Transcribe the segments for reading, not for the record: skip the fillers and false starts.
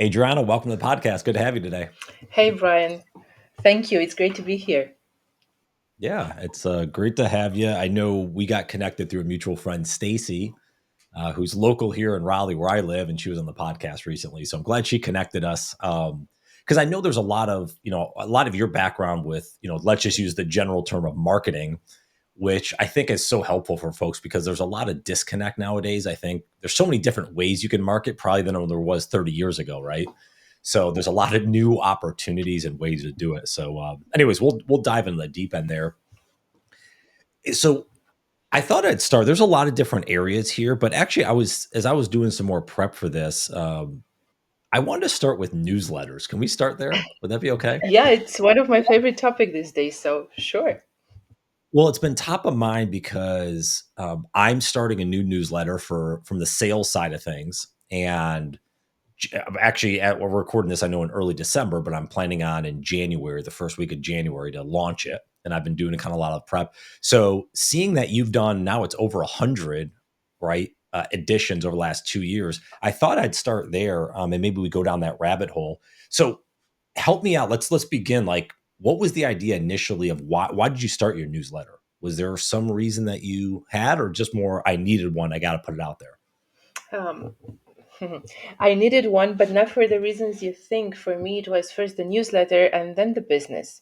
Adriana, welcome to the podcast. Good to have you today. Hey, Brian. Thank you. It's great to be here. Yeah, it's great to have you. I know we got connected through a mutual friend, Stacy, who's local here in Raleigh, where I live, and she was on the podcast recently. So I'm glad she connected us because I know there's a lot of your background with, let's just use the general term of marketing, which I think is so helpful for folks because there's a lot of disconnect nowadays. I think there's so many different ways you can market probably than there was 30 years ago, right? So there's a lot of new opportunities and ways to do it. So, anyways, we'll dive into the deep end there. So I thought I'd start. There's a lot of different areas here, but actually, as I was doing some more prep for this. I wanted to start with newsletters. Can we start there? Would that be okay? Yeah, it's one of my favorite topic these days, so sure. Well, it's been top of mind because I'm starting a new newsletter from the sales side of things, and actually, we're recording this, I know in early December, but I'm planning on in January, the first week of January, to launch it. And I've been doing kind of a lot of prep. So seeing that you've done now, it's over 100, right? Editions over the last 2 years. I thought I'd start there, and maybe we go down that rabbit hole. So help me out. Let's begin. Like, what was the idea initially of why did you start your newsletter? Was there some reason that you had, or just more I needed one? I got to put it out there. Um, I needed one, but not for the reasons you think. For me, it was first the newsletter and then the business.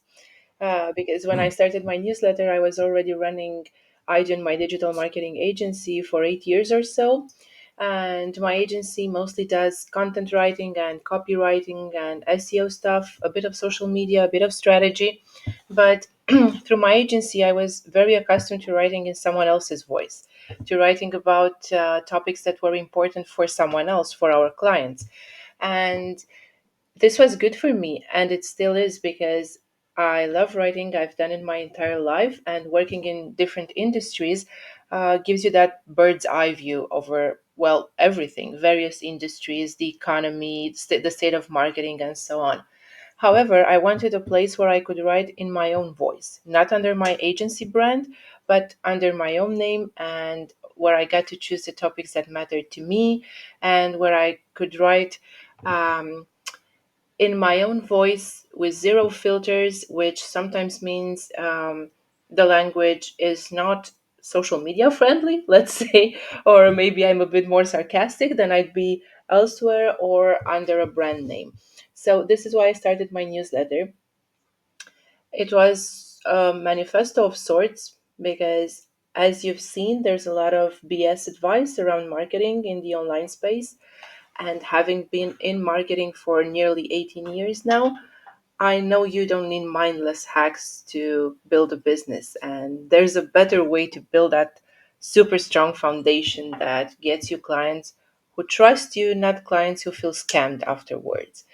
Because when I Hmm. started my newsletter, I was already running IGN, my digital marketing agency, for 8 years or so. And my agency mostly does content writing and copywriting and SEO stuff, a bit of social media, a bit of strategy. But through my agency, I was very accustomed to writing in someone else's voice, to writing about topics that were important for someone else, for our clients. And this was good for me, and it still is because I love writing. I've done it my entire life, and working in different industries gives you that bird's eye view over, well, everything, various industries, the economy, the state of marketing, and so on. However, I wanted a place where I could write in my own voice, not under my agency brand, but under my own name, and where I got to choose the topics that mattered to me, and where I could write. Um, in my own voice with zero filters, which sometimes means the language is not social media friendly, let's say, or maybe I'm a bit more sarcastic than I'd be elsewhere or under a brand name. So, this is why I started my newsletter. It was a manifesto of sorts because, as you've seen, there's a lot of BS advice around marketing in the online space. And having been in marketing for nearly 18 years now, I know you don't need mindless hacks to build a business, and there's a better way to build that super strong foundation that gets you clients who trust you, not clients who feel scammed afterwards.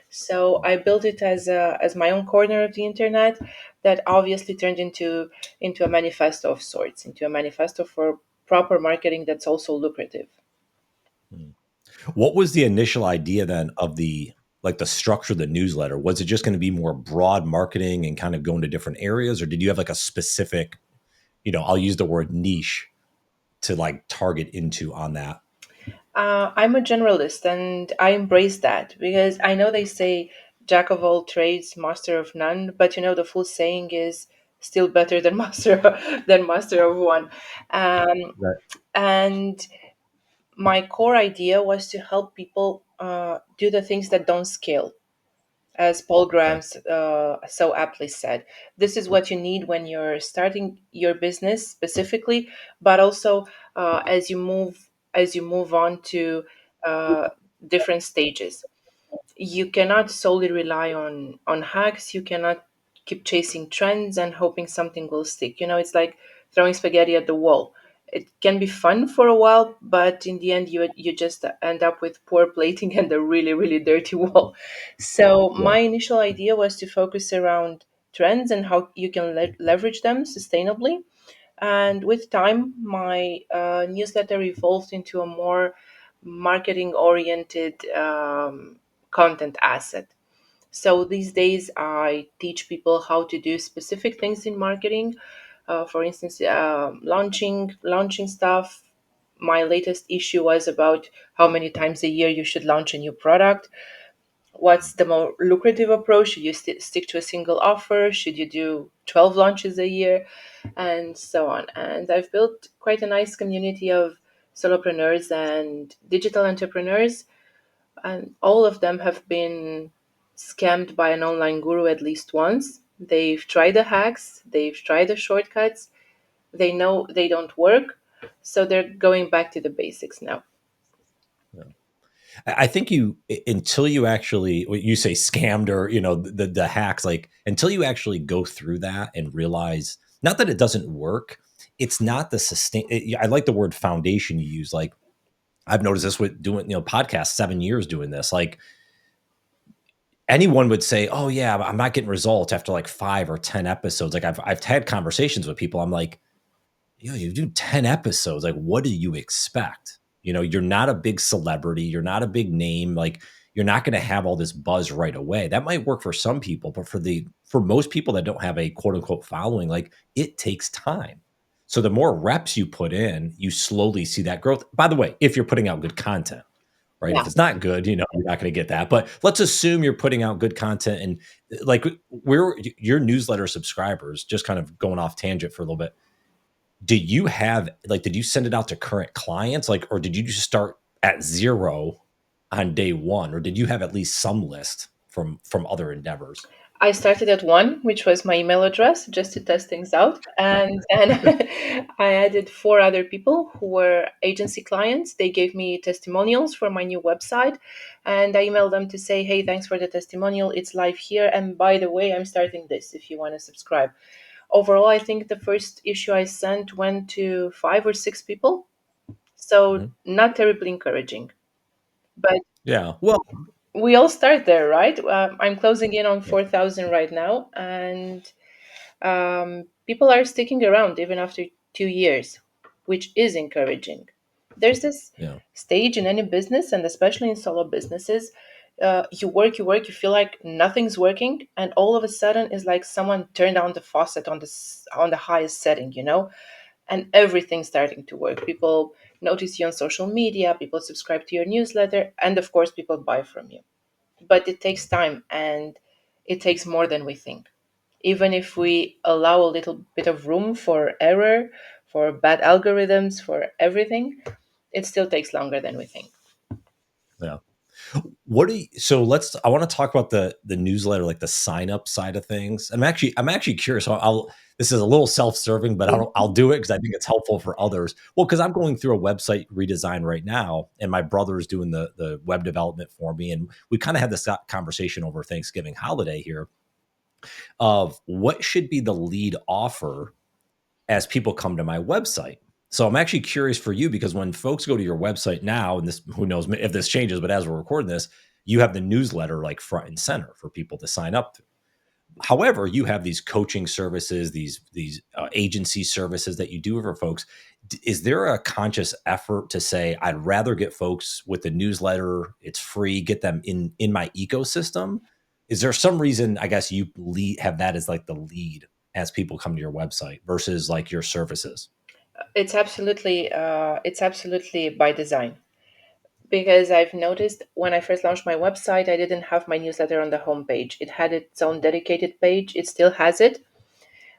So I built it as my own corner of the internet that obviously turned into a manifesto of sorts, into a manifesto for proper marketing that's also lucrative. Hmm. What was the initial idea then of the structure of the newsletter? Was it just going to be more broad marketing and kind of go into different areas, or did you have like a specific, I'll use the word niche to like target into on that? I'm a generalist and I embrace that because I know they say jack of all trades, master of none, but the full saying is still better than master of one. Um, Right. and my core idea was to help people do the things that don't scale, as Paul Okay. Graham so aptly said. This is what you need when you're starting your business specifically, but also as you move on to uh, different stages. You cannot solely rely on hacks. You cannot keep chasing trends and hoping something will stick. It's like throwing spaghetti at the wall. It can be fun for a while, but in the end you just end up with poor plating and a really really dirty wall. So Yeah. my initial idea was to focus around trends and how you can leverage them sustainably. And with time, my newsletter evolved into a more marketing oriented content asset. So these days, I teach people how to do specific things in marketing. For instance, launching stuff. My latest issue was about how many times a year you should launch a new product. What's the more lucrative approach? Should you stick to a single offer? Should you do 12 launches a year? And so on. And I've built quite a nice community of solopreneurs and digital entrepreneurs, and all of them have been scammed by an online guru at least once. They've tried the hacks, they've tried the shortcuts, they know they don't work, so they're going back to the basics now. Yeah. I think until you actually, what you say, scammed, or the hacks, like until you actually go through that and realize, not that it doesn't work, it's not the sustain. I like the word foundation you use. Like I've noticed this with doing podcasts, 7 years doing this. Like anyone would say, oh yeah, I'm not getting results after like 5 or 10 episodes. Like I've had conversations with people. I'm like, you do 10 episodes. Like, what do you expect? You're not a big celebrity. You're not a big name. Like, you're not going to have all this buzz right away. That might work for some people, but for most people that don't have a quote unquote following, like it takes time. So the more reps you put in, you slowly see that growth. By the way, if you're putting out good content, right? Yeah. If it's not good, you're not going to get that. But let's assume you're putting out good content, and like we're your newsletter subscribers, just kind of going off tangent for a little bit, did you send it out to current clients, like, or did you just start at zero on day one, or did you have at least some list from other endeavors? I started at one, which was my email address, just to test things out. And then I added four other people who were agency clients. They gave me testimonials for my new website. And I emailed them to say, hey, thanks for the testimonial. It's live here. And by the way, I'm starting this if you want to subscribe. Overall, I think the first issue I sent went to five or six people. So Mhm. not terribly encouraging. But Yeah. Well, we all start there, right? I'm closing in on 4,000 right now. And people are sticking around even after 2 years, which is encouraging. There's this yeah, stage in any business, and especially in solo businesses, you work, you feel like nothing's working, and all of a sudden, it's like someone turned on the faucet on on the highest setting, and everything's starting to work. People notice you on social media, people subscribe to your newsletter, and of course, people buy from you. But it takes time, and it takes more than we think. Even if we allow a little bit of room for error, for bad algorithms, for everything, it still takes longer than we think. yeah. What do you, so let's I want to talk about the newsletter, like the sign up side of things. I'm actually curious. So I'll this is a little self-serving, but I'll do it because I think it's helpful for others. Well, because I'm going through a website redesign right now, and my brother's doing the web development for me, and we kind of had this conversation over Thanksgiving holiday here of what should be the lead offer as people come to my website. So I'm actually curious for you, because when folks go to your website now, and this, who knows if this changes, but as we're recording this, you have the newsletter like front and center for people to sign up to. However, you have these coaching services, these agency services that you do for folks. Is there a conscious effort to say, I'd rather get folks with the newsletter, it's free, get them in my ecosystem? Is there some reason, I guess, you have that as like the lead as people come to your website versus like your services? It's absolutely by design, because I've noticed when I first launched my website, I didn't have my newsletter on the homepage. It had its own dedicated page. It still has it,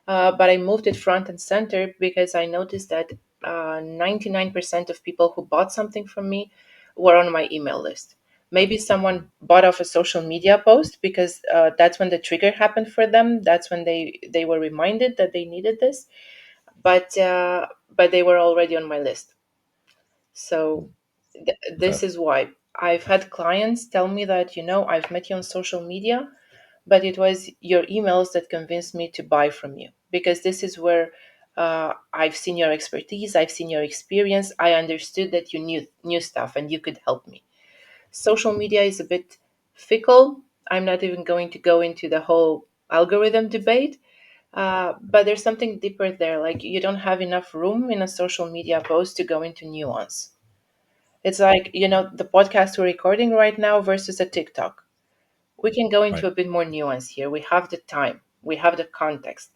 but I moved it front and center because I noticed that 99% of people who bought something from me were on my email list. Maybe someone bought off a social media post because that's when the trigger happened for them. That's when they were reminded that they needed this, but but they were already on my list. So Okay. this is why I've had clients tell me that, I've met you on social media, but it was your emails that convinced me to buy from you, because this is where I've seen your expertise, I've seen your experience, I understood that you knew stuff and you could help me. Social media is a bit fickle. I'm not even going to go into the whole algorithm debate, but there's something deeper there. Like, you don't have enough room in a social media post to go into nuance. It's like, the podcast we're recording right now versus a TikTok. We can go into Right. a bit more nuance here. We have the time, we have the context.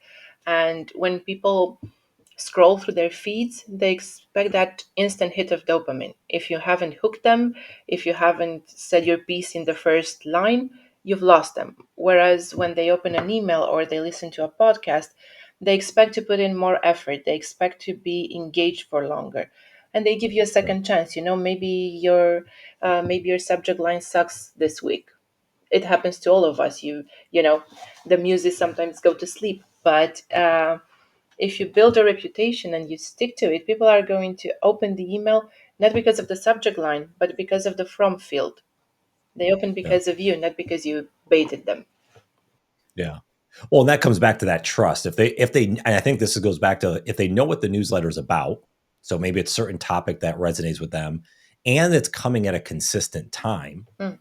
And when people scroll through their feeds, they expect that instant hit of dopamine. If you haven't hooked them, if you haven't said your piece in the first line, you've lost them. Whereas when they open an email or they listen to a podcast, they expect to put in more effort. They expect to be engaged for longer, and they give you a Yeah. second chance. Maybe your subject line sucks this week. It happens to all of us. You know, the muses sometimes go to sleep, but if you build a reputation and you stick to it, people are going to open the email not because of the subject line, but because of the from field. They open Yeah. because of you, not because you baited them. Yeah. Well, and that comes back to that trust. If they, and I think this goes back to if they know what the newsletter is about, so maybe it's a certain topic that resonates with them, and it's coming at a consistent time. Mm,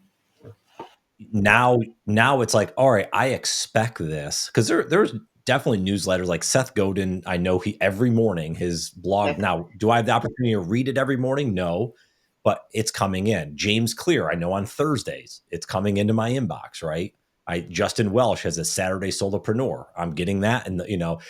Now it's like, all right, I expect this because there's definitely newsletters like Seth Godin. I know he every morning his blog. definitely. Now, do I have the opportunity to read it every morning? No, but it's coming in. James Clear, I know on Thursdays it's coming into my inbox. Right. Justin Welsh has a Saturday Solopreneur. I'm getting that, and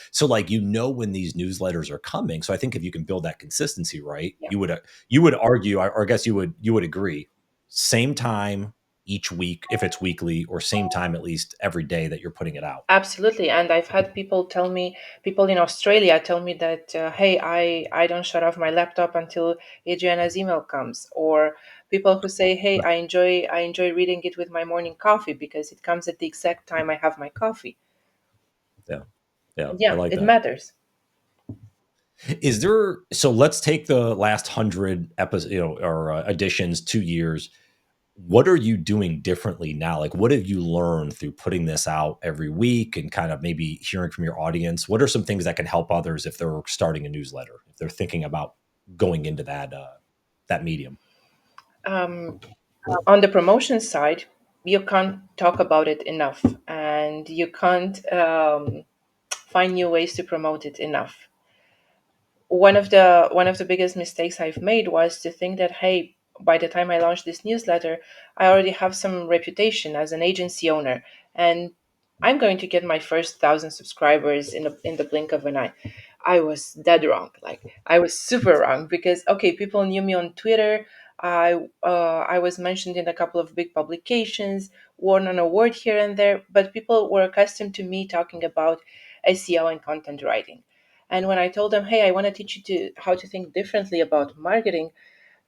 so like when these newsletters are coming. So I think if you can build that consistency, right, Yeah. you would argue, or I guess you would agree, same time each week if it's weekly, or same time at least every day that you're putting it out. Absolutely, and I've had people in Australia tell me that, hey, I don't shut off my laptop until Adriana's email comes, or people who say, hey, Right. I enjoy reading it with my morning coffee because it comes at the exact time I have my coffee. Yeah. Yeah. And I yeah, like it that. matters. Is there, so let's take the last 100 episodes, or editions, 2 years. What are you doing differently now? Like, what have you learned through putting this out every week and kind of maybe hearing from your audience? What are some things that can help others if they're starting a newsletter, if they're thinking about going into that medium? Um, on the promotion side, you can't talk about it enough, and you can't find new ways to promote it enough. One of the biggest mistakes I've made was to think that, hey, by the time I launch this newsletter, I already have some reputation as an agency owner, and I'm going to get my first 1,000 subscribers in the blink of an eye. I was dead wrong. Like, I was super wrong because, okay, people knew me on Twitter. I was mentioned in a couple of big publications, won an award here and there, but people were accustomed to me talking about SEO and content writing. And when I told them, hey, I want to teach you how to think differently about marketing,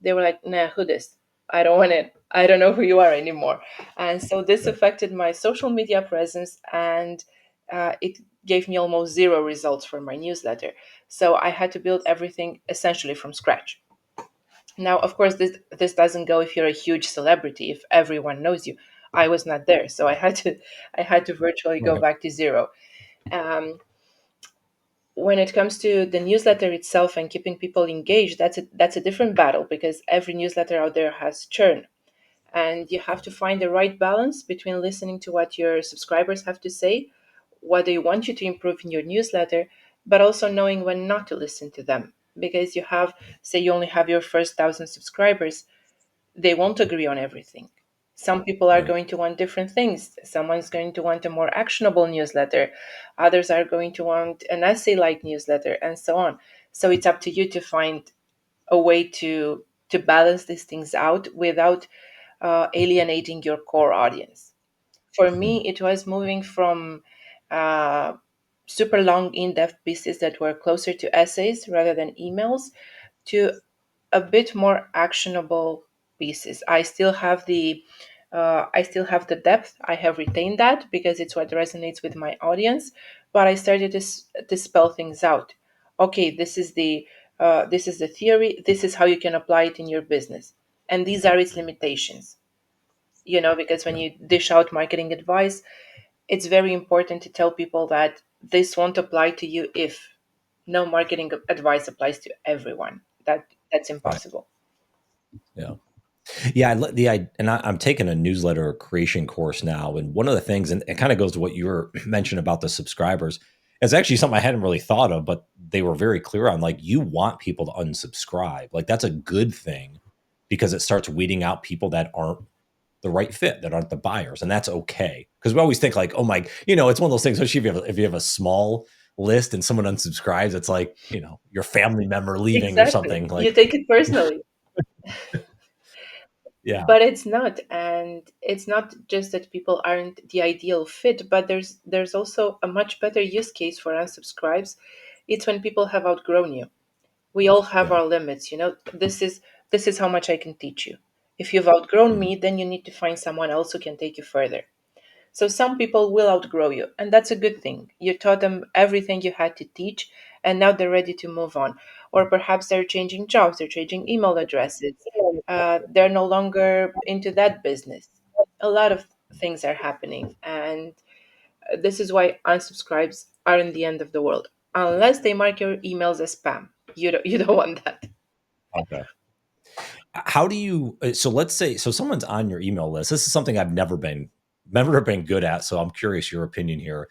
they were like, nah, who this? I don't want it. I don't know who you are anymore. And so this Right. affected my social media presence, and it gave me almost zero results for my newsletter. So I had to build everything essentially from scratch. Now, of course, this doesn't go if you're a huge celebrity, if everyone knows you. I was not there, so I had to virtually go Right. back to zero. Um, when it comes to the newsletter itself and keeping people engaged, that's a different battle because every newsletter out there has churn, and you have to find the right balance between listening to what your subscribers have to say, what they want you to improve in your newsletter, but also knowing when not to listen to them, because say you only have your first 1,000 subscribers, they won't agree on everything. Some people are Right. going to want different things. Someone's going to want a more actionable newsletter. Others are going to want an essay like newsletter, and so on. So it's up to you to find a way to balance these things out without alienating your core audience. For Mm. me, it was moving from uh, super long, in depth pieces that were closer to essays rather than emails to a bit more actionable pieces. I still have the depth. I have retained that because it's what resonates with my audience. But I started to spell things out. Okay, this is the theory. This is how you can apply it in your business, and these are its limitations. Because when Yeah. you dish out marketing advice, it's very important to tell people that this won't apply to you if no marketing advice applies to everyone. That's Right. impossible. Yeah. Yeah, I'm taking a newsletter creation course now, and one of the things, and it kind of goes to what you were mentioning about the subscribers, it's actually something I hadn't really thought of, but they were very clear on. Like, you want people to unsubscribe, like that's a good thing because it starts weeding out people that aren't the right fit, that aren't the buyers, and that's okay. Because we always think like, oh my, it's one of those things, especially if you have a small list and someone unsubscribes, it's like, your family member leaving or Exactly. something. Like, You take it personally. yeah, But it's not, and it's not just that people aren't the ideal fit, but there's also a much better use case for unsubscribes. It's when people have outgrown you. We all have yeah, our limits, this is how much I can teach you. If you've outgrown mhm, me, then you need to find someone else who can take you further. So some people will outgrow you, and that's a good thing. You taught them everything you had to teach, and now they're ready to move on. Or perhaps they're changing jobs, they're changing email addresses, they're no longer into that business. A lot of things are happening, and this is why unsubscribes aren't the end of the world, unless they mark your emails as spam. You don't want that. okay. How do you? So let's say someone's on your email list. This is something I've never been good at. So I'm curious your opinion here.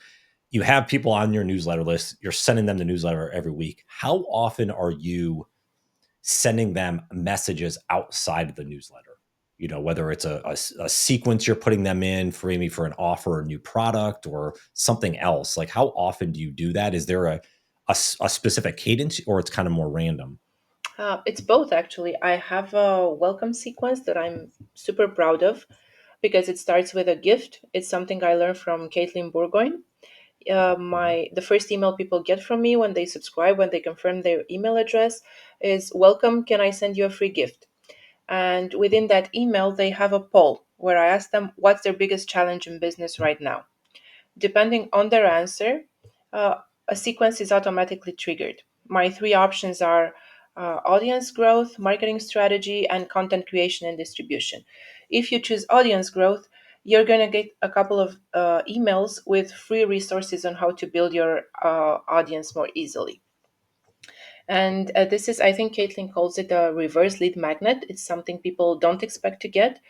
You have people on your newsletter list. You're sending them the newsletter every week. How often are you sending them messages outside of the newsletter? Whether it's a sequence you're putting them in for maybe for an offer or a new product or something else. Like, how often do you do that? Is there a specific cadence, or it's kind of more random? It's both, actually. I have a welcome sequence that I'm super proud of because it starts with a gift. It's something I learned from Caitlin Bourgoin. Mhm. The first email people get from me when they subscribe, when they confirm their email address, is welcome. Can I send you a free gift? And within that email, they have a poll where I ask them what's their biggest challenge in business right now. Depending on their answer, a sequence is automatically triggered. My three options are audience growth, marketing strategy, and content creation and distribution. If you choose audience growth, you're going to get a couple of emails with free resources on how to build your audience more easily. And this is, I think Caitlin calls it a reverse lead magnet. It's something people don't expect to get,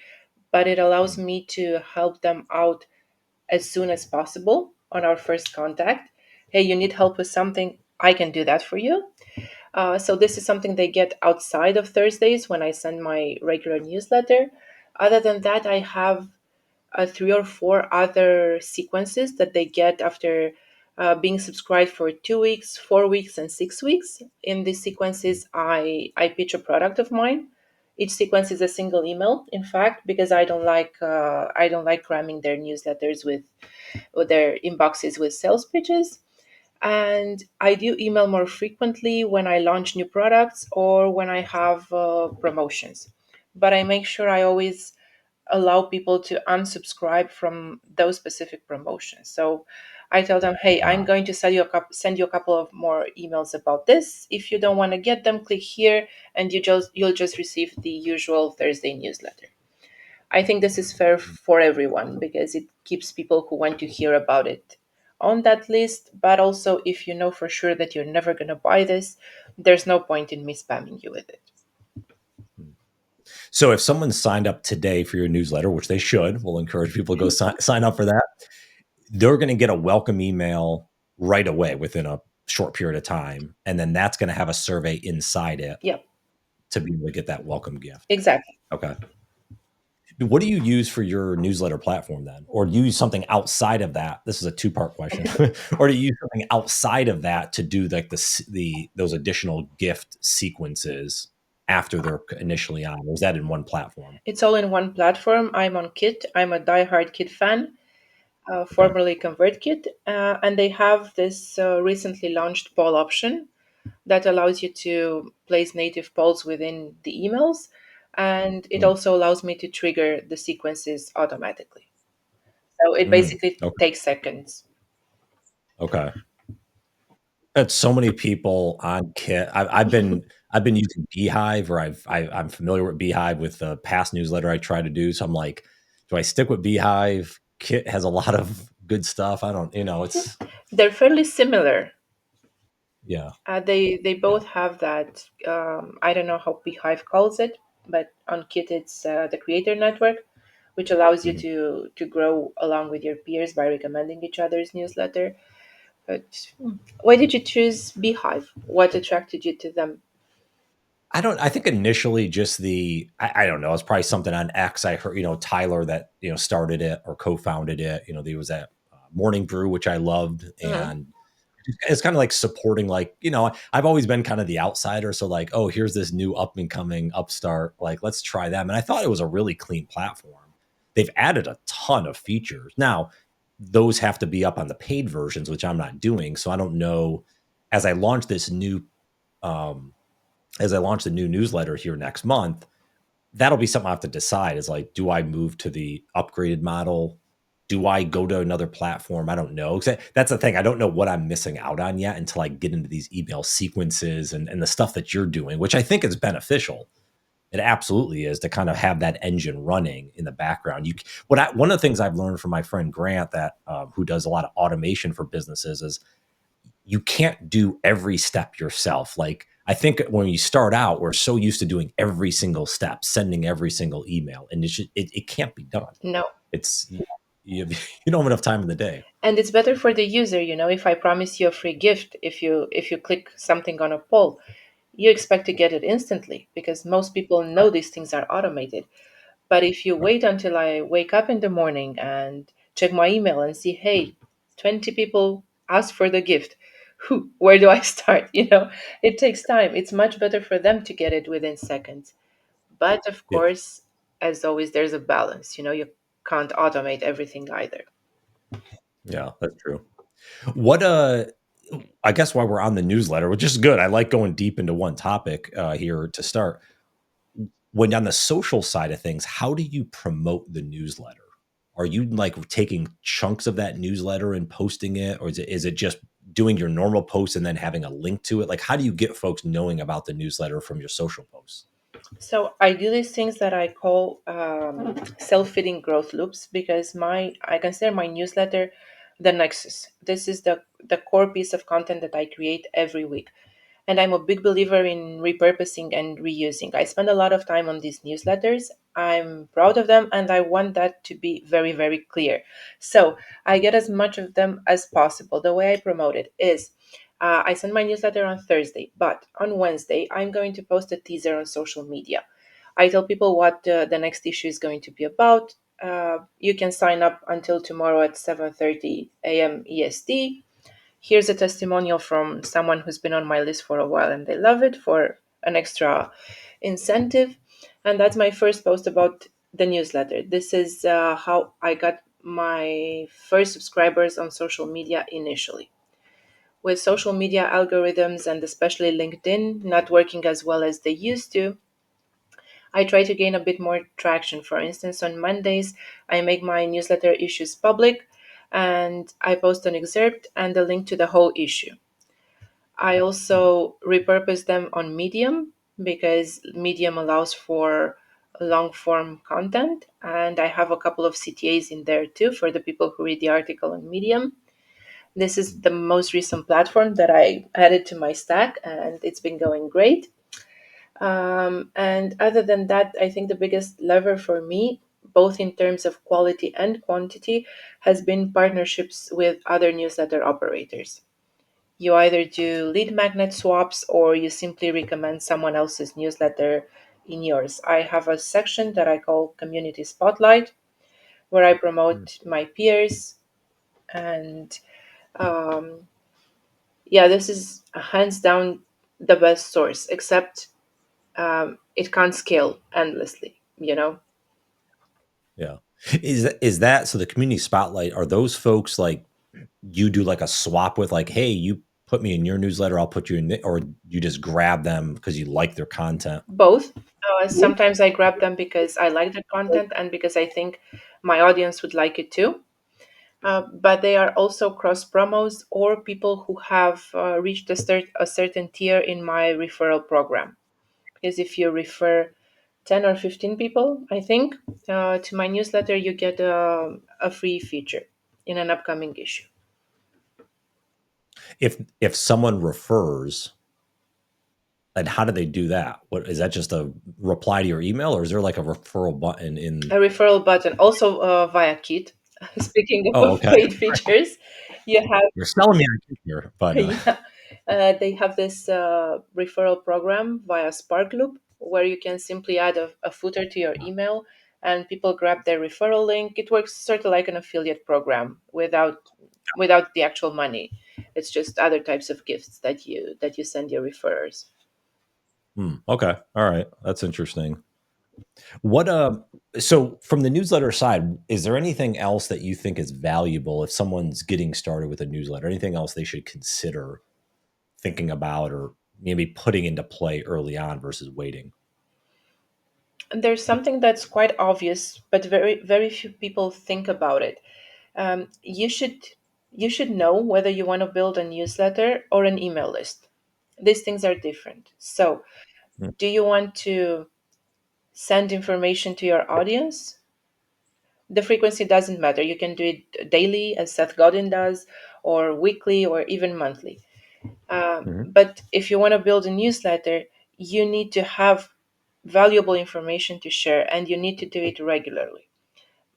but it allows Mhm. me to help them out as soon as possible on our first contact. Hey, you need help with something? I can do that for you. So this is something they get outside of Thursdays when I send my regular newsletter. Other than that, I have three or four other sequences that they get after being subscribed for 2 weeks, 4 weeks, and 6 weeks. In these sequences, I pitch a product of mine. Each sequence is a single email, in fact, because I don't like cramming their newsletters with their inboxes with sales pitches. And I do email more frequently when I launch new products or when I have promotions. But I make sure I always allow people to unsubscribe from those specific promotions. So I tell them, hey, I'm Ah, going to send you a couple of more emails about this. If you don't want to get them, click here, and you'll just receive the usual Thursday newsletter. I think this is fair for everyone because it keeps people who want to hear about it on that list. But also, if you know for sure that you're never going to buy this, there's no point in me spamming you with it. hmm. So if someone signed up today for your newsletter, which they should, we'll encourage people to go sign up for that. They're going to get a welcome email right away within a short period of time, and then that's going to have a survey inside it Yep, to be able to get that welcome gift. exactly. Okay. What do you use for your newsletter platform then? Or do you use something outside of that? This is a two-part question. Or do you use something outside of that to do like those additional gift sequences after they're initially on? Or is that in one platform? It's all in one platform. I'm on Kit. I'm a diehard Kit fan, Okay. formerly ConvertKit, and they have this recently launched poll option that allows you to place native polls within the emails, and it Mm, also allows me to trigger the sequences automatically. So it mm, basically okay. takes seconds. Okay. Had so many people on Kit. I've been using Beehive, or I'm familiar with Beehive with the past newsletter I try to do. So I'm like, do I stick with Beehive? Kit has a lot of good stuff. I don't, it's They're fairly similar. yeah, They yeah. both have that. I don't know how Beehive calls it, but on Kit it's the Creator Network, which allows you Mhm. to grow along with your peers by recommending each other's newsletter. But why did you choose Beehive? What attracted you to them? I think initially just I don't know, it's probably something on X. I heard, Tyler that, started it or co-founded it. There was that Morning Brew, which I loved. Mhm. And it's kind of like supporting, like, I've always been kind of the outsider. So like, oh, here's this new up and coming upstart. Like, let's try them. And I thought it was a really clean platform. They've added a ton of features. Now, those have to be up on the paid versions, which I'm not doing. So I don't know, as I launch this new um as I launch the new newsletter here next month, that'll be something I have to decide, is like, do I move to the upgraded model? Do I go to another platform? I don't know. 'Cause that's the thing. I don't know what I'm missing out on yet until I get into these email sequences and the stuff that you're doing, which I think is beneficial. It absolutely is, to kind of have that engine running in the background. One of the things I've learned from my friend Grant, that who does a lot of automation for businesses, is you can't do every step yourself. Like, I think when you start out, we're so used to doing every single step, sending every single email, and it can't be done. No. It's you, you don't have enough time in the day. And it's better for the user, if I promise you a free gift, if you click something on a poll, you expect to get it instantly because most people know these things are automated. But if you Right. wait until I wake up in the morning and check my email and see, hey, 20 people asked for the gift, where do I start? It takes time. It's much better for them to get it within seconds. But of Yeah, course, as always, there's a balance. You can't automate everything either. yeah, that's true. What I guess while we're on the newsletter, which is good, I like going deep into one topic here to start. When on the social side of things, how do you promote the newsletter? Are you like taking chunks of that newsletter and posting it, or is it just doing your normal posts and then having a link to it? Like, how do you get folks knowing about the newsletter from your social posts? So I do these things that I call self-feeding growth loops because I consider my newsletter the nexus. This is the core piece of content that I create every week. And I'm a big believer in repurposing and reusing. I spend a lot of time on these newsletters. I'm proud of them and I want that to be very, very clear. So I get as much of them as possible. The way I promote it is I send my newsletter on Thursday, but on Wednesday, I'm going to post a teaser on social media. I tell people what the next issue is going to be about. You can sign up until tomorrow at 7:30 a.m. EST. Here's a testimonial from someone who's been on my list for a while and they love it, for an extra incentive. And that's my first post about the newsletter. This is how I got my first subscribers on social media initially. With social media algorithms and especially LinkedIn not working as well as they used to, I try to gain a bit more traction. For instance, on Mondays, I make my newsletter issues public and I post an excerpt and a link to the whole issue. I also repurpose them on Medium because Medium allows for long form content. And I have a couple of CTAs in there too for the people who read the article on Medium. This is the most recent platform that I added to my stack, and it's been going great. And other than that, I think the biggest lever for me, both in terms of quality and quantity, has been partnerships with other newsletter operators. You either do lead magnet swaps or you simply recommend someone else's newsletter in yours. I have a section that I call Community Spotlight where I Mm. promote my peers. And um, yeah, this is hands down the best source, except it can't scale endlessly. Yeah. Is that so? The community spotlight, are those folks like you do like a swap with, like, hey, you put me in your newsletter, I'll put you in, or you just grab them because you like their content? Both. Sometimes I grab them because I like the content and because I think my audience would like it too. But they are also cross promos or people who have reached a certain tier in my referral program. Because if you refer 10 or 15 people, I think, to my newsletter, you get a free feature in an upcoming issue. If someone refers, and how do they do that? What is that, just a reply to your email, or is there like a referral button A in? referral button, also via Kit. Speaking Oh, of okay. paid features, you have You're selling me on here, but yeah, they have this referral program via Sparkloop where you can simply add a footer to your email and people grab their referral link. It works sort of like an affiliate program without the actual money. It's just other types of gifts that you send your referrers. Okay. All right. That's interesting. What so from the newsletter side, is there anything else that you think is valuable if someone's getting started with a newsletter? Anything else they should consider thinking about or maybe putting into play early on versus waiting? And there's something that's quite obvious, but very few people think about it. You should know whether you want to build a newsletter or an email list. These things are different. So, Mm, do you want to send information to your audience? The frequency doesn't matter. You can do it daily, as Seth Godin does, or weekly, or even monthly. mhm. But if you want to build a newsletter, you need to have valuable information to share, and you need to do it regularly.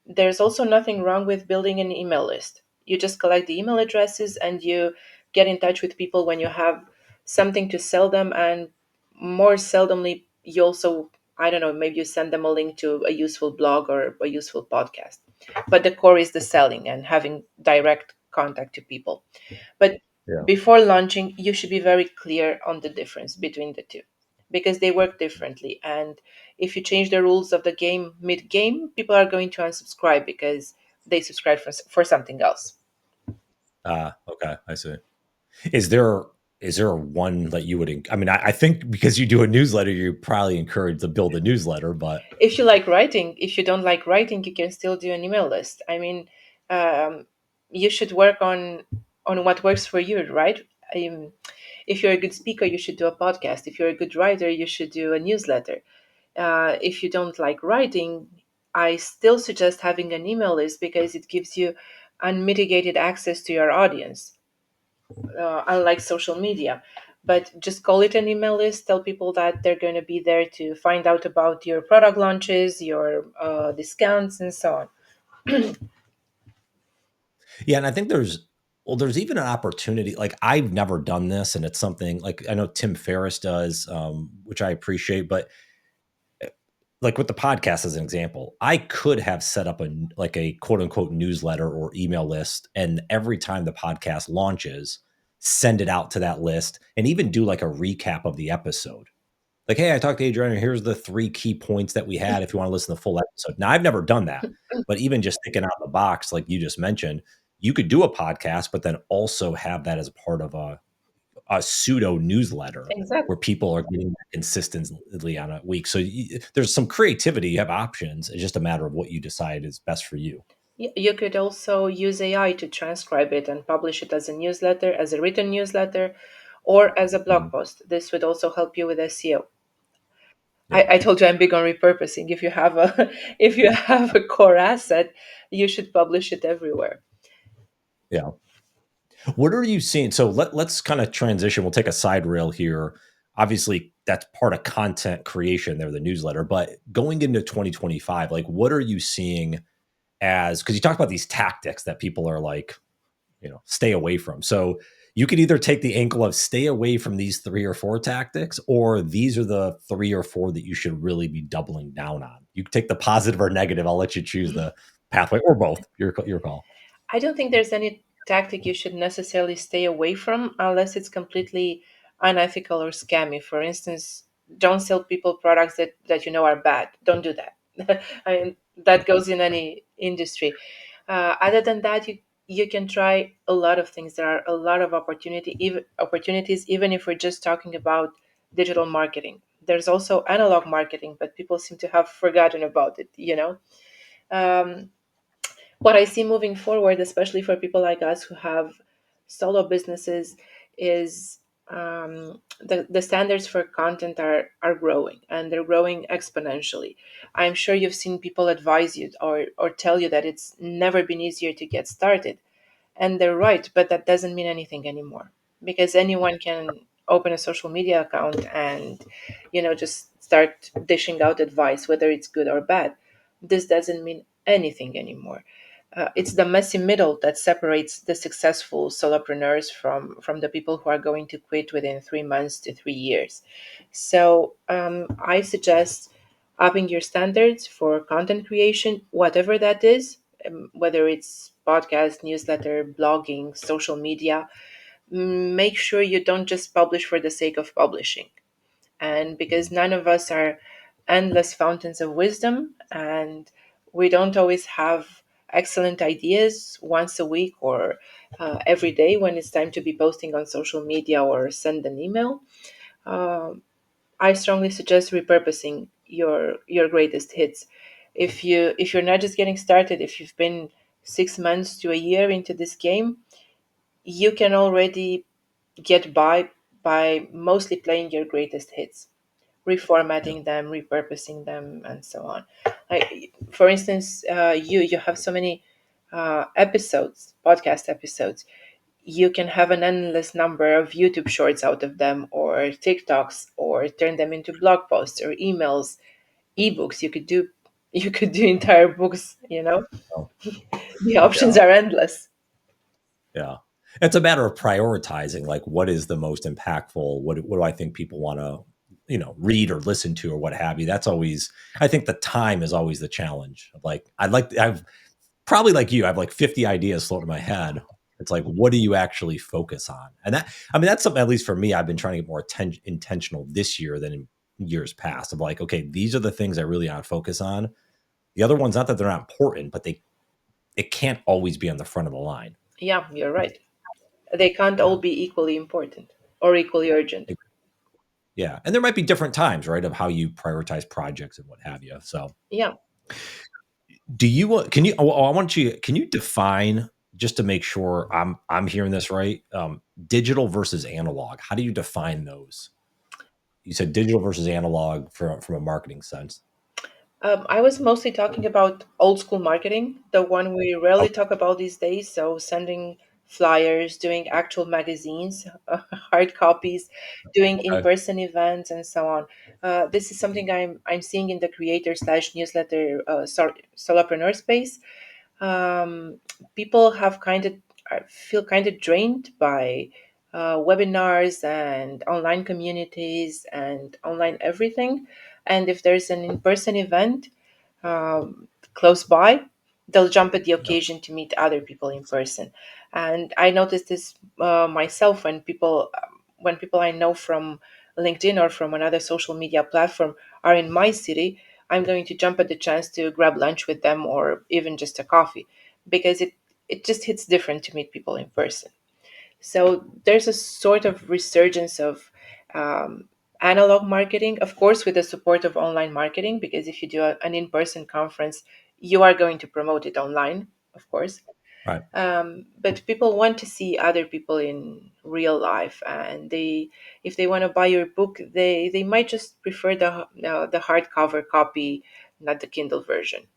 There's also nothing wrong with building an email list. You just collect the email addresses and you get in touch with people when you have something to sell them. And more seldomly, you also, I don't know, maybe you send them a link to a useful blog or a useful podcast. But the core is the selling and having direct contact to people. But Yeah. before launching, you should be very clear on the difference between the two because they work differently. And if you change the rules of the game mid game, people are going to unsubscribe because they subscribe for something else. Okay. I see. Is there is there one that you would? I mean, I think because you do a newsletter, you probably encourage to build a newsletter. But If you like writing, if you don't like writing, you can still do an email list. I mean, um, you should work on what works for you, right? Um, if you're a good speaker, you should do a podcast. If you're a good writer, you should do a newsletter. If you don't like writing, I still suggest having an email list because it gives you unmitigated access to your audience, unlike social media. But just call it an email list. Tell people that they're going to be there to find out about your product launches, your discounts, and so on. yeah, and I think there's even an opportunity. Like I've never done this, and it's something like I know Tim Ferriss does, which I appreciate. But like with the podcast as an example, I could have set up a quote unquote newsletter or email list, and every time the podcast launches, send it out to that list, and even do like a recap of the episode. Like, hey, I talked to Adriana. Here's the three key points that we had. If you want to listen to the full episode. Now, I've never done that, but even just thinking out of the box, like you just mentioned, you could do a podcast, but then also have that as a part of a pseudo newsletter Exactly. where people are getting that consistently on a week. So there's some creativity. You have options. It's just a matter of what you decide is best for you. You could also use AI to transcribe it and publish it as a newsletter, as a written newsletter, or as a blog Mhm. post. This would also help you with SEO. Yeah. I told you I'm big on repurposing. If you have a if you have a core asset, you should publish it everywhere. Yeah. What are you seeing? So let's kind of transition. We'll take a side rail here. Obviously, that's part of content creation there, the newsletter. But going into 2025, like what are you seeing as because you talked about these tactics that people are like, stay away from. So you could either take the angle of stay away from these three or four tactics, or these are the three or four that you should really be doubling down on. You can take the positive or negative. I'll let you choose the pathway or both. Your call. I don't think there's any tactic you should necessarily stay away from unless it's completely unethical or scammy. For instance, don't sell people products that you know are bad. Don't do that. I mean, that goes in any industry. Other than that, you can try a lot of things. There are a lot of opportunities, even if we're just talking about digital marketing. There's also analog marketing, but people seem to have forgotten about it. Um, what I see moving forward, especially for people like us who have solo businesses, is the standards for content are growing and they're growing exponentially. I'm sure you've seen people advise you or tell you that it's never been easier to get started. And they're right, but that doesn't mean anything anymore because anyone can open a social media account and just start dishing out advice, whether it's good or bad. This doesn't mean anything anymore. It's the messy middle that separates the successful solopreneurs from the people who are going to quit within 3 months to 3 years. So I suggest upping your standards for content creation, whatever that is, whether it's podcast, newsletter, blogging, social media. make sure you don't just publish for the sake of publishing. And because Mhm. none of us are endless fountains of wisdom, and we don't always have excellent ideas once a week or every day when it's time to be posting on social media or send an email, I strongly suggest repurposing your greatest hits. If you're not just getting started, if you've been 6 months to a year into this game, you can already get by mostly playing your greatest hits, Yeah. reformatting them, repurposing them, and so on. Like, for instance, you have so many episodes, podcast episodes. You can have an endless number of YouTube shorts out of them, or TikToks, or turn them into blog posts or emails, ebooks. You could do entire books. Oh, The options yeah. are endless. Yeah. It's a matter of prioritizing, like what is the most impactful? What do I think people want to, read or listen to or what have you? That's always, I think the time is always the challenge. Like I've probably like you, I have like 50 ideas floating in my head. It's like, what do you actually focus on? And that's something, at least for me, I've been trying to get more intentional this year than in years past. Of like, okay, these are the things I really want to focus on. The other ones, not that they're not important, but it can't always be on the front of the line. Yeah, you're right. They can't all Yeah. be equally important or equally urgent. Yeah. And there might be different times, right, of how you prioritize projects and what have you. So, Yeah. do you can you I want you can you define, just to make sure I'm hearing this right, digital versus analog. How do you define those? You said digital versus analog from a marketing sense. I was mostly talking about old school marketing, the one we rarely Okay. talk about these days. So, sending flyers, doing actual magazines, hard copies, doing in Okay. person events, and so on. This is something I'm seeing in the creator slash newsletter solopreneur space. um, People have kind of feel kind of drained by webinars and online communities and online everything. And if there's an in-person event close by, they'll jump at the Yeah. occasion to meet other people in person. And I noticed this myself when people I know from LinkedIn or from another social media platform are in my city. I'm going to jump at the chance to grab lunch with them or even just a coffee, because it just hits different to meet people in person. So there's a sort of resurgence of um, analog marketing, of course, with the support of online marketing, because if you do an in person conference, you are going to promote it online, of course. Right. But people want to see other people in real life, and if they want to buy your book, they might just prefer the hardcover copy, not the Kindle version.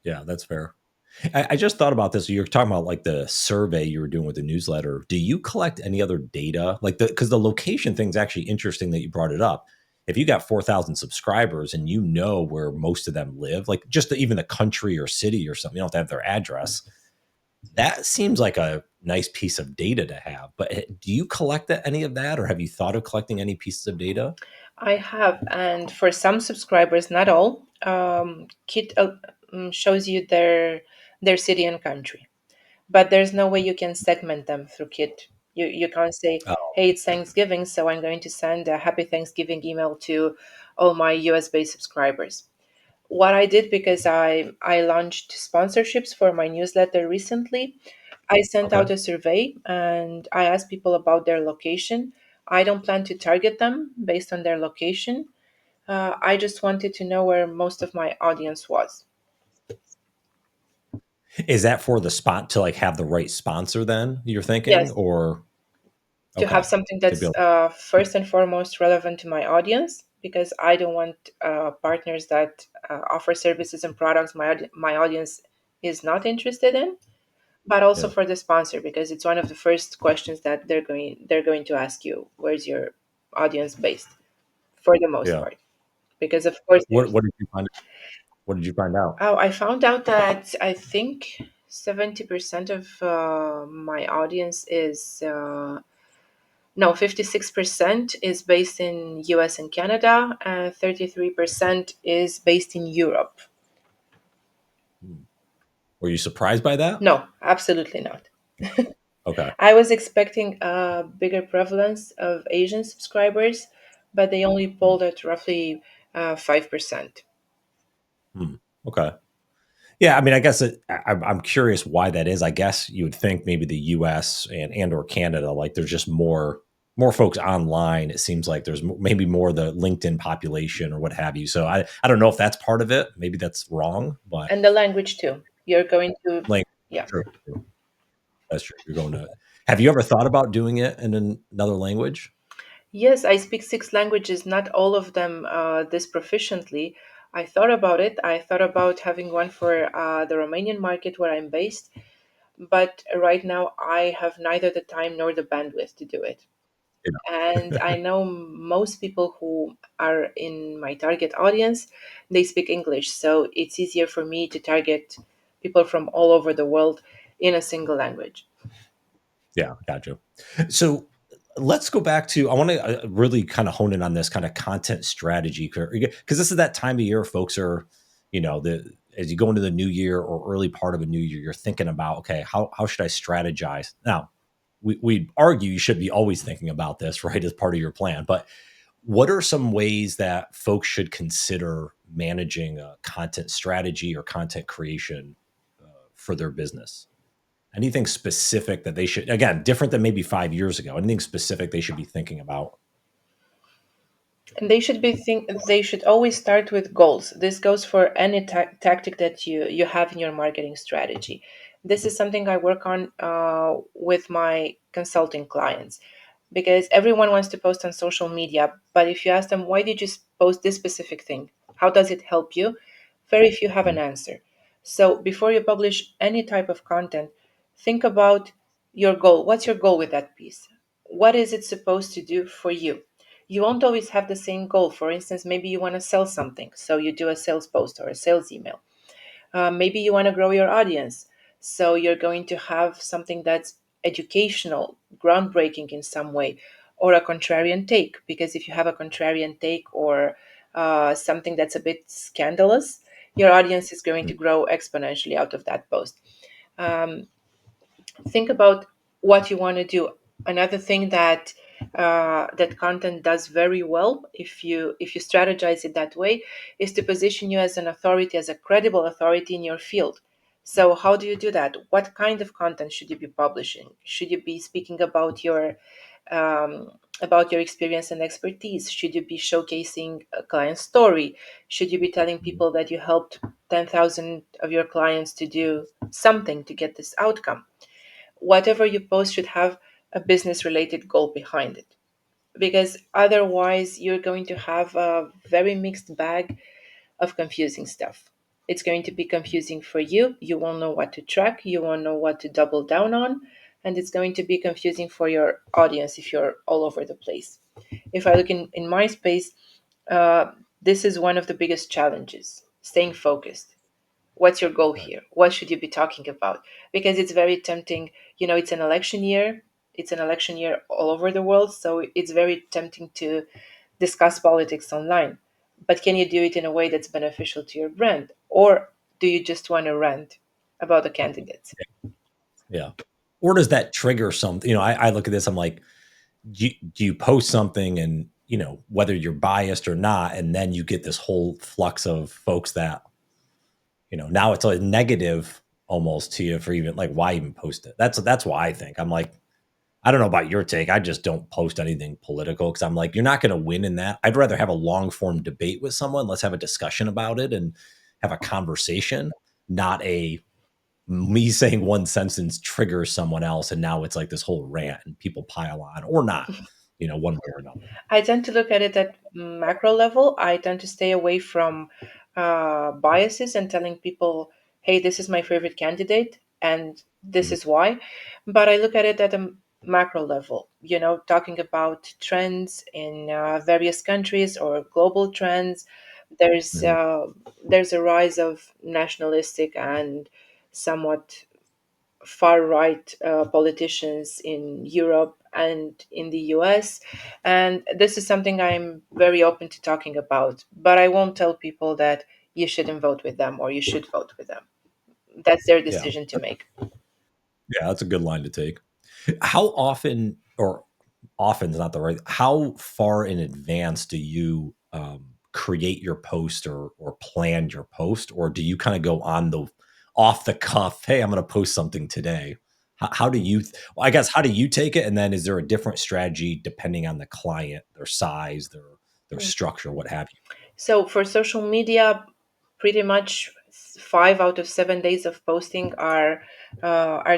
Yeah, that's fair. I just thought about this. You're talking about like the survey you were doing with the newsletter. Do you collect any other data? Like because the location thing's actually interesting that you brought it up. If you got 4,000 subscribers and you know where most of them live, like just even the country or city or something, you don't have to have their address. That seems like a nice piece of data to have. But do you collect any of that, or have you thought of collecting any pieces of data? I have, and for some subscribers, not all, Kit shows you their city and country, but there's no way you can segment them through Kit. You can't say, Oh, "Hey, it's Thanksgiving, so I'm going to send a Happy Thanksgiving email to all my US based subscribers." What I did, because I launched sponsorships for my newsletter recently, I sent okay. out a survey and I asked people about their location. I don't plan to target them based on their location. I just wanted to know where most of my audience was. Is that for the spot to like have the right sponsor then you're thinking, Yes, or to have okay, something to be that's able, first and foremost relevant to my audience, because I don't want partners that offer services and products my audience is not interested in, but also yeah, for the sponsor, because it's one of the first questions that they're going to ask you: where's your audience based, for the most yeah. part, because of course What did you find? What did you find out? Oh, I found out that I think 70% of my audience is, no, 56% is based in US and Canada, and 33% is based in Europe. Hmm. Were you surprised by that? No, absolutely not. Okay. I was expecting a bigger prevalence of Asian subscribers, but they only Hmm. polled at roughly 5%. Hmm. Okay. Yeah, I mean, I guess I'm curious why that is. I guess you would think maybe the U.S. and or Canada, like there's just more folks online. It seems like there's maybe more the LinkedIn population or what have you. So I don't know if that's part of it. Maybe that's wrong, but And the language too. You're going to, like, yeah. true, that's true. You're going to. Have you ever thought about doing it in another language? Yes, I speak six languages, not all of them this proficiently. I thought about it. I thought about having one for the Romanian market where I'm based, but right now I have neither the time nor the bandwidth to do it. And I know most people who are in my target audience, they speak English, so it's easier for me to target people from all over the world in a single language. Yeah, gotcha. So let's go back to I want to really kind of hone in on this kind of content strategy because this is that time of year folks are, the as you go into the new year or early part of a new year, you're thinking about, okay, how should I strategize? Now, we argue you should be always thinking about this, right, as part of your plan. But what are some ways that folks should consider managing a content strategy or content creation for their business? Anything specific that they should, again, different than maybe 5 years ago, anything specific they should be thinking about? And they should always start with goals. This goes for any tactic that you have in your marketing strategy. This is something I work on with my consulting clients, because everyone wants to post on social media, but if you ask them, why did you post this specific thing, how does it help you, very few have an Mhm. answer. So before you publish any type of content, think about your goal. What's your goal with that piece? What is it supposed to do for you? You won't always have the same goal. For instance, maybe you want to sell something, so you do a sales post or a sales email. Maybe you want to grow your audience, so you're going to have something that's educational, groundbreaking in some way, or a contrarian take. Because if you have a contrarian take or something that's a bit scandalous, your audience is going to grow exponentially out of that post. Um, think about what you want to do. Another thing that that content does very well, if you strategize it that way, is to position you as an authority, as a credible authority in your field. So how do you do that? What kind of content should you be publishing? Should you be speaking about your experience and expertise? Should you be showcasing a client story? Should you be telling Mhm. people that you helped 10,000 of your clients to do something to get this outcome? Whatever you post should have a business related goal behind it, because otherwise you're going to have a very mixed bag of confusing stuff. It's going to be confusing for you. You won't know what to track, you won't know what to double down on, and it's going to be confusing for your audience if you're all over the place. If I look in my space, this is one of the biggest challenges, staying focused. What's your goal Right. here? What should you be talking about? Because it's very tempting. It's an election year. It's an election year all over the world. So it's very tempting to discuss politics online. But can you do it in a way that's beneficial to your brand? Or do you just want to rant about the candidates? Yeah. Or does that trigger something? I look at this, I'm like, do you post something and, whether you're biased or not, and then you get this whole flux of folks that, now it's a negative almost to you for even like, why even post it? That's why I think I'm like, I don't know about your take. I just don't post anything political because I'm like, you're not going to win in that. I'd rather have a long form debate with someone. Let's have a discussion about it and have a conversation, not a me saying one sentence triggers someone else. And now it's like this whole rant and people pile on or not, one way or another. I tend to look at it at macro level. I tend to stay away from biases and telling people, hey, this is my favorite candidate and this Mhm. is why. But I look at it at a macro level, talking about trends in various countries or global trends. There's Mhm. uh, there's a rise of nationalistic and somewhat far right politicians in Europe and in the US. And this is something I'm very open to talking about. But I won't tell people that you shouldn't vote with them or you should vote with them. That's their Yeah. decision to make. Yeah. That's a good line to take. How often, or often is not the right, how far in advance do you create your post or plan your post? Or do you kind of go on the off the cuff, hey, I'm going to post something today? How do you, well, I guess, how do you take it? And then is there a different strategy depending on the client, their size, their structure, what have you? So for social media, pretty much 5 out of 7 days of posting are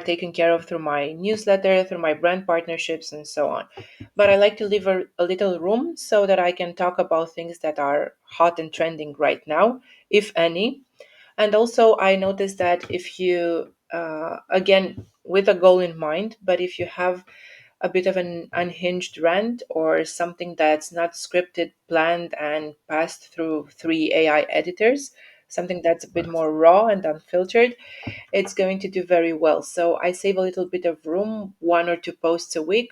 taken care of through my newsletter, through my brand partnerships, and so on. But I like to leave a little room so that I can talk about things that are hot and trending right now, if any. And also, I noticed that if you, again, with a goal in mind, but if you have a bit of an unhinged rant or something that's not scripted, planned, and passed through 3 AI editors, something that's a bit Right. more raw and unfiltered, it's going to do very well. So I save a little bit of room, 1 or 2 posts a week,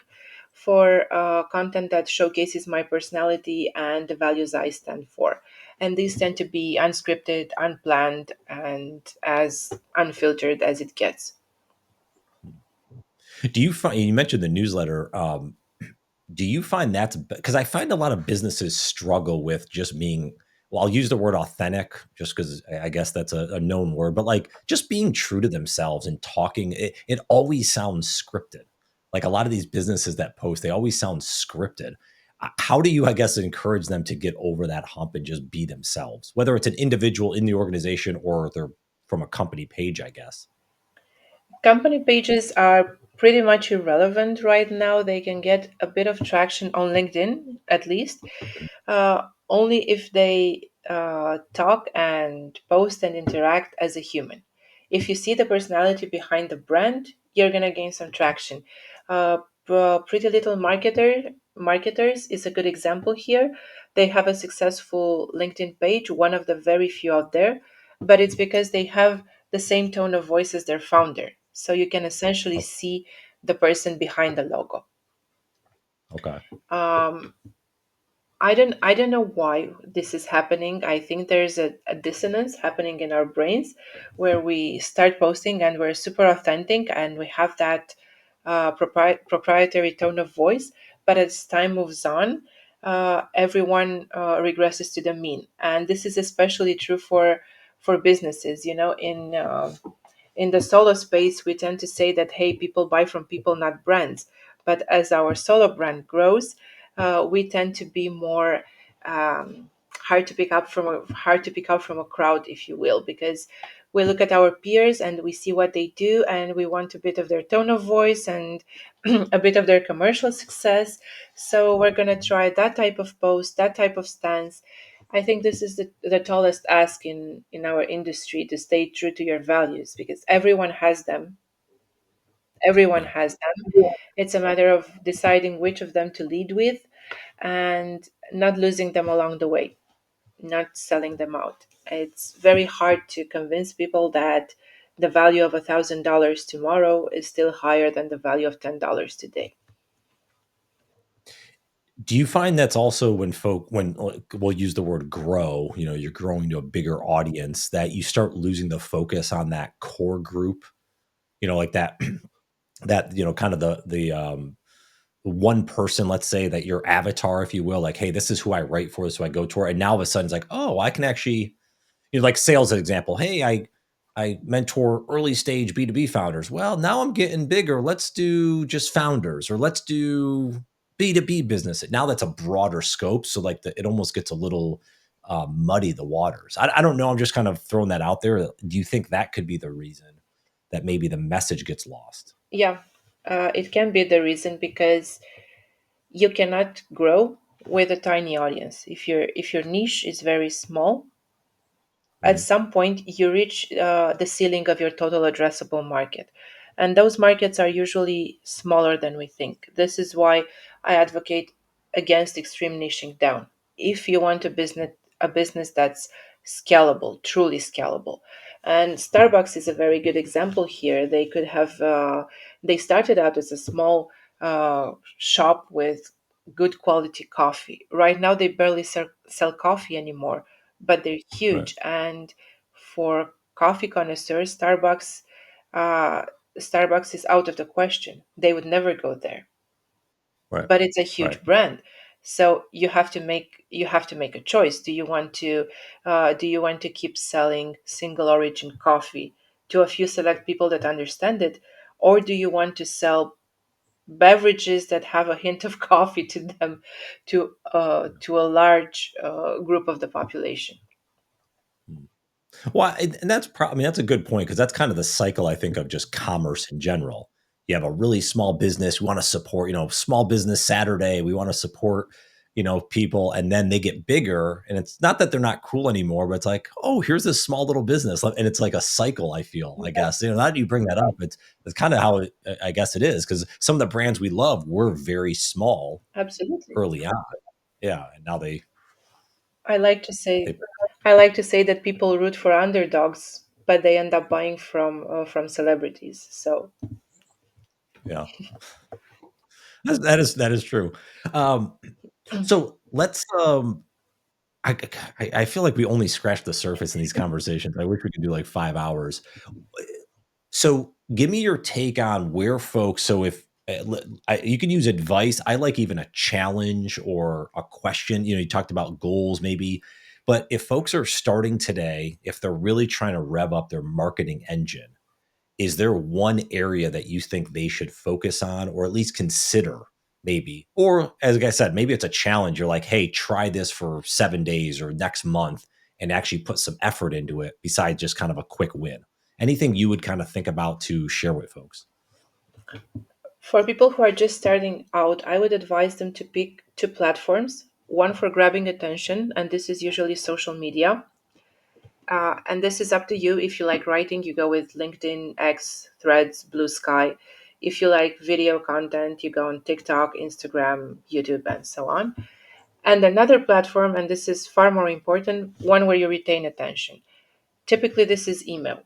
for content that showcases my personality and the values I stand for. And these tend to be unscripted, unplanned, and as unfiltered as it gets. Do you find, you mentioned the newsletter? Do you find that's because I find a lot of businesses struggle with just being, well, I'll use the word authentic just because I guess that's a known word, but like just being true to themselves and talking, it always sounds scripted. Like a lot of these businesses that post, they always sound scripted. How do you, I guess, encourage them to get over that hump and just be themselves, whether it's an individual in the organization or they're from a company page, I guess? Company pages are pretty much irrelevant right now. They can get a bit of traction on LinkedIn, at least, only if they talk and post and interact as a human. If you see the personality behind the brand, you're gonna gain some traction. Pretty Little Marketers is a good example here. They have a successful LinkedIn page, one of the very few out there, but it's because they have the same tone of voice as their founder. So you can essentially Oh, see the person behind the logo. okay. Um, I don't know why this is happening. I think there's a dissonance happening in our brains where we start posting and we're super authentic and we have that proprietary tone of voice. But as time moves on, everyone regresses to the mean, and this is especially true for businesses. You know, in the solo space, we tend to say that, hey, people buy from people, not brands. But as our solo brand grows, we tend to be more hard to pick up from a crowd, if you will, because we look at our peers and we see what they do, and we want a bit of their tone of voice and a bit of their commercial success. So we're gonna try that type of post, that type of stance. I think this is the tallest ask in our industry, to stay true to your values, because everyone has them. Everyone Yeah. has them. It's a matter of deciding which of them to lead with and not losing them along the way, not selling them out. It's very hard to convince people that the value of $1,000 tomorrow is still higher than the value of $10 today. Do you find that's also when when like, we'll use the word grow, you're growing to a bigger audience, that you start losing the focus on that core group, like that, that, kind of the one person, let's say that your avatar, if you will, like, hey, this is who I write for, so I go to her. And now all of a sudden it's like, oh, I can actually, like sales example. Hey, I mentor early stage B2B founders. Well, now I'm getting bigger. Let's do just founders, or let's do B2B business. Now that's a broader scope. So like it almost gets a little muddy the waters. I don't know. I'm just kind of throwing that out there. Do you think that could be the reason that maybe the message gets lost? Yeah, it can be the reason, because you cannot grow with a tiny audience. If your niche is very small, at Mhm. some point you reach the ceiling of your total addressable market, and those markets are usually smaller than we think. This is why I advocate against extreme niching down. If you want a business that's scalable, truly scalable. And Starbucks is a very good example here. They started out as a small shop with good quality coffee. Right now they barely sell coffee anymore, but they're Right. huge. And for coffee connoisseurs, Starbucks Starbucks is out of the question. They would never go there. Right. But it's a Right. huge brand. So you have to make a choice. Do you want to keep selling single origin coffee to a few select people that understand it, or do you want to sell beverages that have a hint of coffee to them, to a large group of the population? Mm. Well, and that's I mean, that's a good point because that's kind of the cycle I think of just commerce in general. You have a really small business, we want to support, small business Saturday, we want to support, people, and then they get bigger, and it's not that they're not cool anymore, but it's like, oh, here's this small little business, and it's like a cycle. I feel, I guess, now that you bring that up, it's kind of how I guess it is because some of the brands we love were very small Absolutely. early on, yeah, and now they I like to say they I like to say that people root for underdogs, but they end up buying from celebrities. So yeah, that is true. Um, so let's I feel like we only scratched the surface in these conversations. I wish we could do like 5 hours. So give me your take on where folks. So if you can use advice, I like even a challenge or a question. You talked about goals maybe, but if folks are starting today, if they're really trying to rev up their marketing engine, is there one area that you think they should focus on or at least consider maybe? Or as I said, maybe it's a challenge. You're like, hey, try this for 7 days or next month and actually put some effort into it besides just kind of a quick win. Anything you would kind of think about to share with folks? for people who are just starting out, I would advise them to pick two platforms, one for grabbing attention, and this is usually social media. And this is up to you. If you like writing, you go with LinkedIn, X, Threads, Blue Sky. If you like video content, you go on TikTok, Instagram, YouTube, and so on. And another platform, and this is far more important, one where you retain attention. Typically, this is email.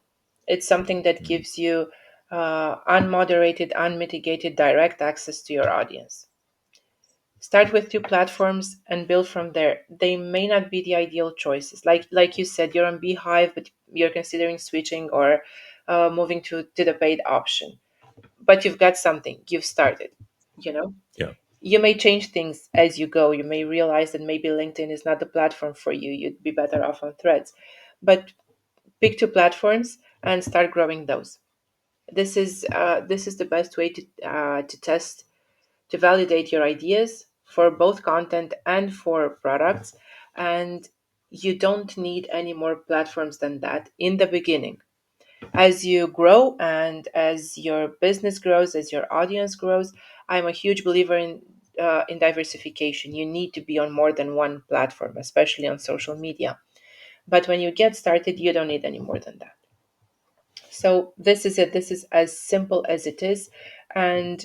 It's something that Mhm. gives you unmoderated, unmitigated, direct access to your audience. Start with two platforms and build from there. They may not be the ideal choices. Like you said, you're on Beehive, but you're considering switching or moving to the paid option. But you've got something. You've started. You know, Yeah. you may change things as you go. You may realize that maybe LinkedIn is not the platform for you. You'd be better off on Threads. But pick two platforms and start growing those. This is the best way to test, to validate your ideas for both content and for products. And you don't need any more platforms than that in the beginning. As you grow and as your business grows, as your audience grows, I'm a huge believer in diversification. You need to be on more than one platform, especially on social media. But when you get started, you don't need any more than that. So this is it. This is as simple as it is, and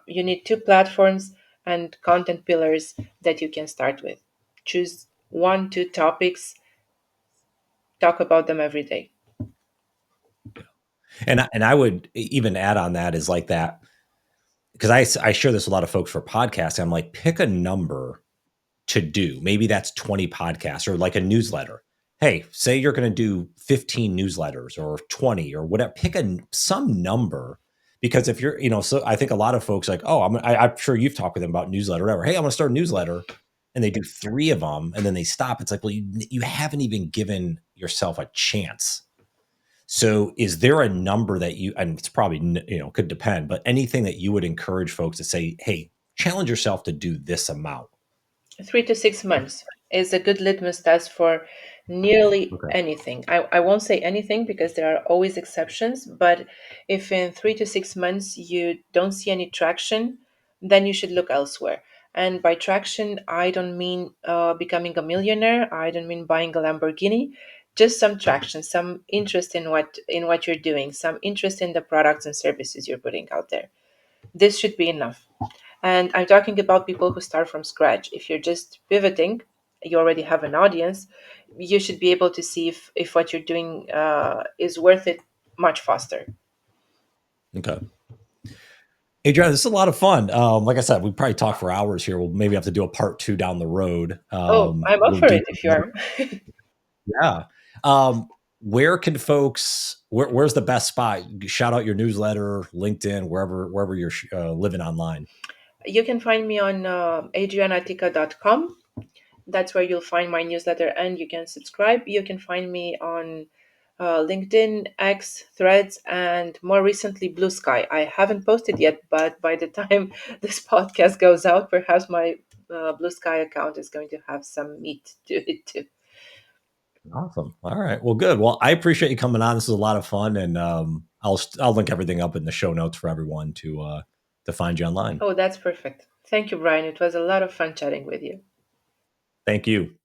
you need two platforms and content pillars that you can start with. Choose one, two topics, talk about them every day. And I would even add on that is like that because I share this with a lot of folks for podcasts. I'm like, pick a number to do. Maybe that's 20 podcasts or like a newsletter. Hey, say you're going to do 15 newsletters or 20 or whatever. Pick some number because if you're, so I think a lot of folks like, oh, I'm sure you've talked with them about newsletter, whatever. Hey, I'm going to start a newsletter, and they do three of them and then they stop. It's like, well, you haven't even given yourself a chance. So, is there a number that and it's probably could depend, but anything that you would encourage folks to say, hey, challenge yourself to do this amount? 3 to 6 months is a good litmus test for nearly Okay. anything. I won't say anything because there are always exceptions, but if in 3 to 6 months you don't see any traction, then you should look elsewhere. And by traction, I don't mean becoming a millionaire. I don't mean buying a Lamborghini. Just some traction, some interest in what you're doing, some interest in the products and services you're putting out there. This should be enough. And I'm talking about people who start from scratch. If you're just pivoting, you already have an audience, you should be able to see if what you're doing is worth it much faster. Okay. Adriana, this is a lot of fun. Like I said, we probably talk for hours here. We'll maybe have to do a part two down the road. Oh, I'm A up little for it deeper. if you are. Yeah. Um, where can folks? Where's the best spot? Shout out your newsletter, LinkedIn, wherever you're living online. You can find me on adrianatica.com. That's where you'll find my newsletter and you can subscribe. You can find me on LinkedIn, X, Threads, and more recently, Blue Sky. I haven't posted yet, but by the time this podcast goes out, perhaps my Blue Sky account is going to have some meat to it too. Awesome. All right. Well, good. Well, I appreciate you coming on. This is a lot of fun, and I'll link everything up in the show notes for everyone to find you online. Oh, that's perfect. Thank you, Brian. It was a lot of fun chatting with you. Thank you.